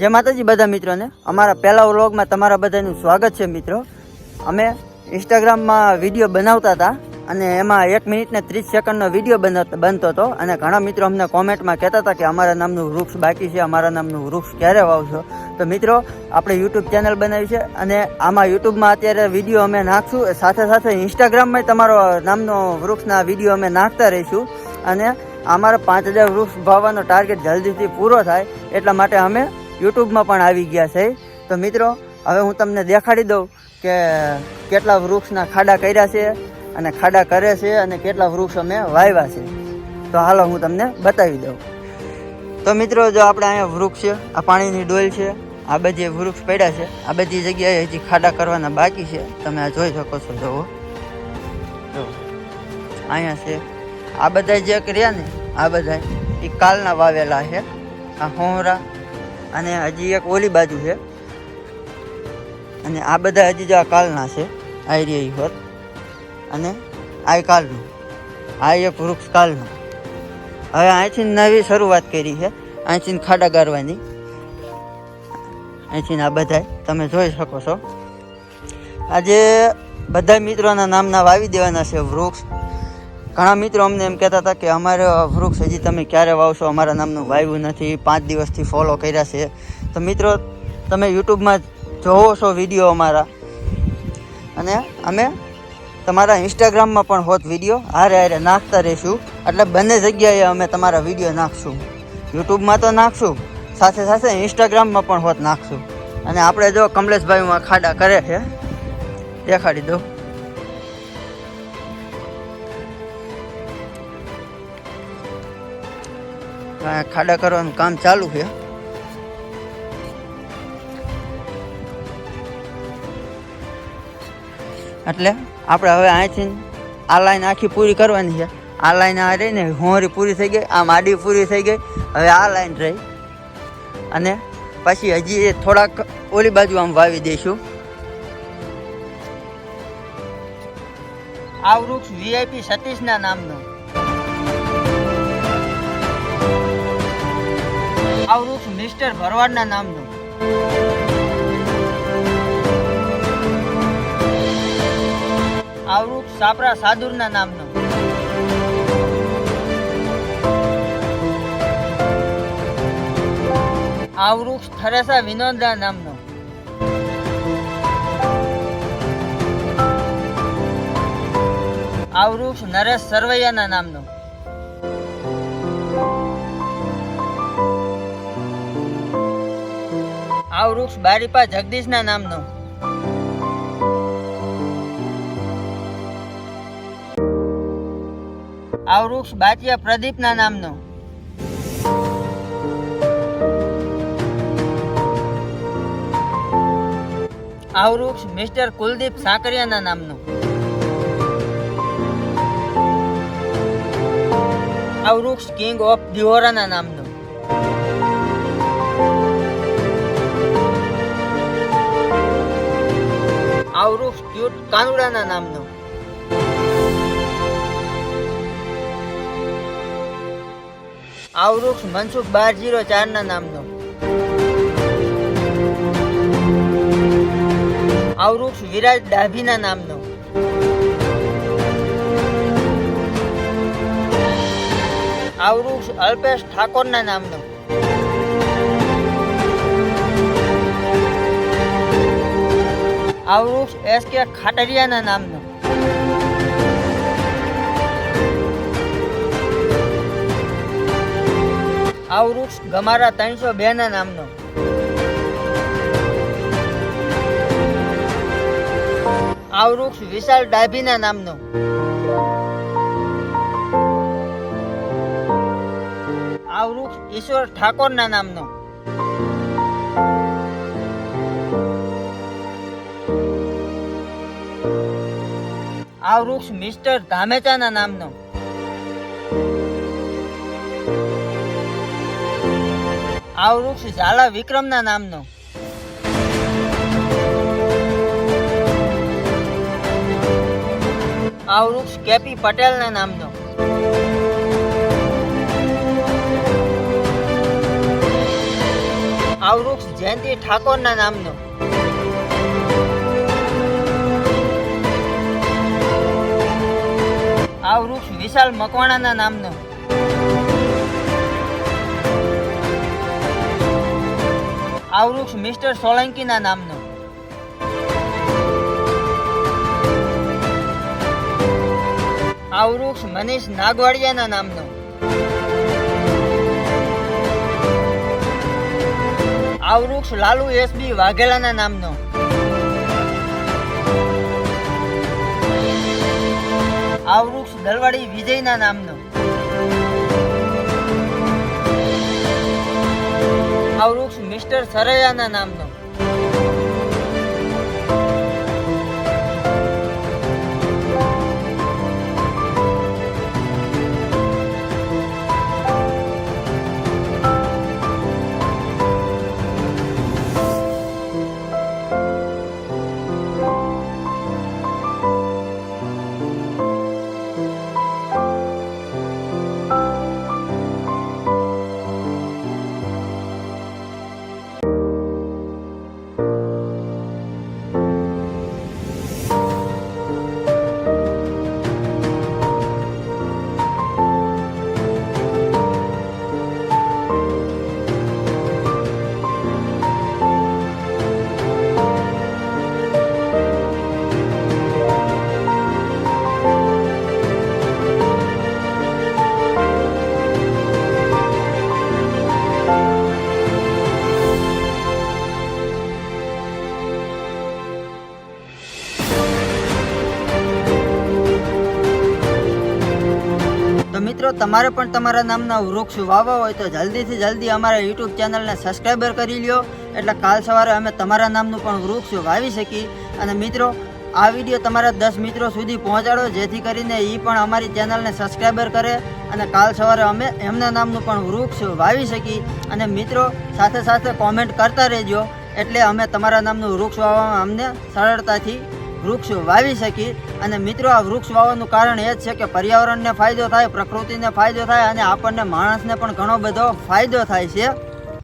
જય માતાજી બધા મિત્રોને અમારા પહેલા વ્લોગમાં તમારા બધાનું સ્વાગત છે મિત્રો। અમે ઇન્સ્ટાગ્રામમાં વિડીયો બનાવતા હતા અને એમાં 1 મિનિટ ને 30 સેકન્ડનો વિડીયો બનતો હતો અને ઘણા મિત્રો અમને કોમેન્ટમાં કહેતા હતા કે અમારા નામનું વૃક્ષ બાકી છે, અમારા નામનું વૃક્ષ ક્યારે વાવશો। તો મિત્રો આપણે યુટ્યુબ ચેનલ બનાવી છે અને આમાં યુટ્યુબમાં અત્યારે વિડીયો અમે નાખશું, સાથે સાથે ઇન્સ્ટાગ્રામમાં તમારો નામનો વૃક્ષના વિડીયો અમે નાખતા રહીશું અને અમારા 5000 વૃક્ષ વાવવાનો ટાર્ગેટ જલ્દીથી પૂરો થાય એટલા માટે અમે યુટ્યુબમાં પણ આવી ગયા છે। તો મિત્રો હવે હું તમને દેખાડી દઉં કે કેટલા વૃક્ષના ખાડા કર્યા છે અને ખાડા કરે છે અને કેટલા વૃક્ષ અમે વાવ્યા છે। તો હાલો હું તમને બતાવી દઉં। તો મિત્રો જો આપણે અહીંયા વૃક્ષ છે, આ પાણીની ડોલ છે, આ બધી વૃક્ષ પડ્યા છે, આ બધી જગ્યાએ હજી ખાડા કરવાના બાકી છે, તમે આ જોઈ શકો છો। જુઓ જો અહીંયા છે, આ બધા જે કર્યા ને આ બધા એ કાલના વાવેલા છે, આ હોમરા અને હજી એક ઓલી બાજુ છે અને આ બધા હજી જો આ કાલના છે, આ એરિયા હોત અને આ કાલનું, આ એક વૃક્ષ કાલનું। હવે અહીંથી નવી શરૂઆત કરી છે, અહીંથી ખાડા ગારવાની, અહીંથી આ બધા તમે જોઈ શકો છો। આજે બધા મિત્રોના નામના વાવી દેવાના છે વૃક્ષ। ઘણા મિત્રો અમને એમ કહેતા હતા કે અમારે વૃક્ષ હજી તમે ક્યારે વાવશો, અમારા નામનું વાવ્યું નથી, 5 દિવસથી ફોલો કર્યા છે। તો મિત્રો તમે યુટ્યુબમાં જોવો છો વિડીયો અમારા અને અમે તમારા ઇન્સ્ટાગ્રામમાં પણ હોત વિડીયો હારે હારે નાખતા રહીશું, એટલે બંને જગ્યાએ અમે તમારા વિડીયો નાખશું। યુટ્યુબમાં તો નાખશું, સાથે સાથે ઇન્સ્ટાગ્રામમાં પણ હોત નાખશું। અને આપણે જો કમલેશભાઈમાં ખાડા કરે છે, દેખાડી દઉં। ખાડા કરવાનું કામ ચાલુ છે। એટલે આપણે હવે અહીંથી આ લાઈન આખી પૂરી કરવાની છે। આ લાઈન આ રહી ને હોરી પૂરી થઈ ગઈ, આ માડી પૂરી થઈ ગઈ, હવે આ લાઈન રહી અને પછી હજી થોડાક ઓલી બાજુ આમ વાવી દઈશું। આ વૃક્ષ VIP સતીશના નામનો, આ વૃક્ષ મિસ્ટર ભરવાડના નામનું, આ વૃક્ષ સાપરા સાદુરના નામનું, આ વૃક્ષ થરેસા વિનોદના નામનું, આ વૃક્ષ નરેશ સરવૈયાના નામનું, આ વૃક્ષ બારીપા જગદીશના નામનું, આ વૃક્ષ બાચિયા પ્રદીપના નામનું, આ વૃક્ષ મિસ્ટર કુલદીપ સાકરિયાના નામનું, આ વૃક્ષ કિંગ ઓફ દિહોરાના નામનું, આ વૃક્ષ ક્યુટ કાનુડાના નામનું, આ વૃક્ષ મનસુખ 1204 નામનું, આ વૃક્ષ વિરાજ ડાભીના નામનું, આ વૃક્ષ અલ્પેશ ઠાકોરના નામનું, આ વૃક્ષ SK ખાટરિયાના નામનું, આ વૃક્ષ ગમારા 302 ના નામનું, આ વૃક્ષ વિશાલ ડાભીના નામનું, આ વૃક્ષ ઈશ્વર ઠાકોરના નામનું, આ વૃક્ષ મિસ્ટર ધામેચાના નામનું, આ વૃક્ષ ઝાલા વિક્રમના નામનું, આ વૃક્ષ કેપી પટેલના નામનું, આ વૃક્ષ જયંતિ ઠાકોરના નામનું. આ વૃક્ષ વિશાલ મકવાણાના નામનું. આ વૃક્ષ મિસ્ટર સોલંકીના નામનું. આ વૃક્ષ મનીષ નાગવાડિયાના નામનું. આ વૃક્ષ લાલુ એસબી વાઘેલાના નામનું. આ વૃક્ષ દલવાડી વિજયના નામનું. આ વૃક્ષ મિસ્ટર સરૈયાના નામનું. તો મિત્રો તમારે પણ તમારા નામના વૃક્ષ વાવવા હોય તો જલ્દીથી જલ્દી અમારા યુટ્યુબ ચેનલને સબસ્ક્રાઈબર કરી લ્યો, એટલે કાલ સવારે અમે તમારા નામનું પણ વૃક્ષ વાવી શકીએ. અને મિત્રો આ વિડીયો તમારા 10 મિત્રો સુધી પહોંચાડો, જેથી કરીને એ પણ અમારી ચેનલને સબસ્ક્રાઈબર કરે અને કાલ સવારે અમે એમના નામનું પણ વૃક્ષ વાવી શકીએ. અને મિત્રો સાથે સાથે કોમેન્ટ કરતા રહેજો, એટલે અમે તમારા નામનું વૃક્ષ વાવવામાં અમને સરળતાથી વૃક્ષ વાવી શકીએ. અને મિત્રો આ વૃક્ષ વાવવાનું કારણ એ જ છે કે પર્યાવરણને ફાયદો થાય, પ્રકૃતિને ફાયદો થાય અને આપણને માણસને પણ ઘણો બધો ફાયદો થાય છે.